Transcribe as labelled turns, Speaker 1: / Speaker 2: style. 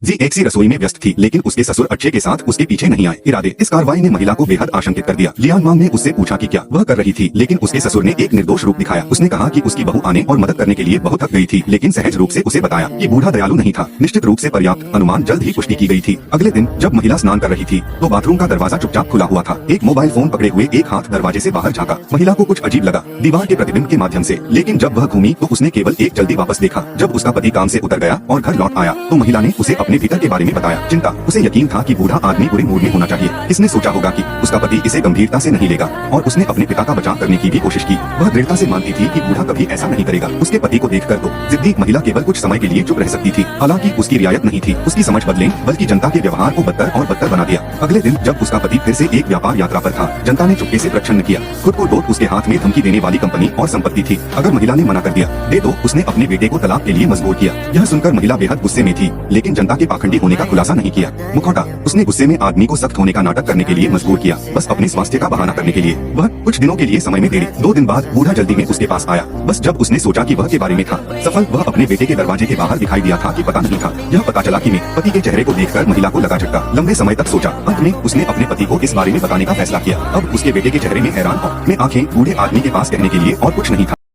Speaker 1: जी एक सी रसोई में व्यस्त थी, लेकिन उसके ससुर अच्छे के साथ उसके पीछे नहीं आए। इरादे इस कार्रवाई ने महिला को बेहद आशंकित कर दिया। लियान मांग ने उससे पूछा कि क्या वह कर रही थी, लेकिन उसके ससुर ने एक निर्दोष रूप दिखाया। उसने कहा कि उसकी बहू आने और मदद करने के लिए बहुत थक गई थी, लेकिन सहज रूप से उसे बताया कि बूढ़ा दयालु नहीं था। निश्चित रूप से पर्याप्त अनुमान जल्द ही पुष्टि की गई थी। अगले दिन जब महिला स्नान कर रही थी तो बाथरूम का दरवाजा चुपचाप खुला हुआ था। एक मोबाइल फोन पकड़े हुए एक हाथ दरवाजे से बाहर झांका। महिला को कुछ अजीब लगा, दीवार के प्रतिबिंब के माध्यम से, लेकिन जब वह घूमी तो उसने केवल एक जल्दी वापस देखा। जब उसका पति काम से उतर गया और घर लौट आया तो महिला ने उसे अपने भीतर के बारे में बताया। चिंता, उसे यकीन था कि बूढ़ा आदमी बुरे मूड में होना चाहिए। किसने सोचा होगा कि उसका पति इसे गंभीरता से नहीं लेगा, और उसने अपने पिता का बचाव करने की भी कोशिश की। वह दृढ़ता से मानती थी कि बूढ़ा कभी ऐसा नहीं करेगा। उसके पति को देखकर तो जिद्दी महिला केवल कुछ समय के लिए चुप रह सकती थी। हालांकि उसकी रियायत नहीं थी उसकी समझ बदले, बल्कि जनता के व्यवहार को बदतर और बदतर बना दिया। अगले दिन जब उसका पति फिर से एक व्यापार यात्रा पर था, जनता ने चुपके से प्रच्छन्न किया। खुद को दो उसके हाथ में धमकी देने वाली कंपनी और संपत्ति थी। अगर महिला ने मना कर दिया दे दो, उसने अपने बेटे को तलाक के लिए मजबूर किया। यह सुनकर महिला बेहद गुस्से में थी, लेकिन जनता के पाखंडी होने का खुलासा नहीं किया। मुखौटा, उसने गुस्से में आदमी को सख्त होने का नाटक करने के लिए मजबूर किया, बस अपने स्वास्थ्य का बहाना करने के लिए। वह कुछ दिनों के लिए समय में देरी। 2 दिन बाद बूढ़ा जल्दी में उसके पास आया। बस जब उसने सोचा कि वह के बारे में था सफल, वह अपने बेटे के दरवाजे के बाहर दिखाई दिया था कि पता नहीं था। यह पता चला कि में पति के चेहरे को देखकर महिला को लगा झटका। लंबे समय तक सोचा, अंत में उसने अपने पति को इस बारे में बताने का फैसला किया। अब उसके बेटे के चेहरे में हैरान और में आंखें बूढ़े आदमी के पास कहने के लिए और कुछ नहीं था।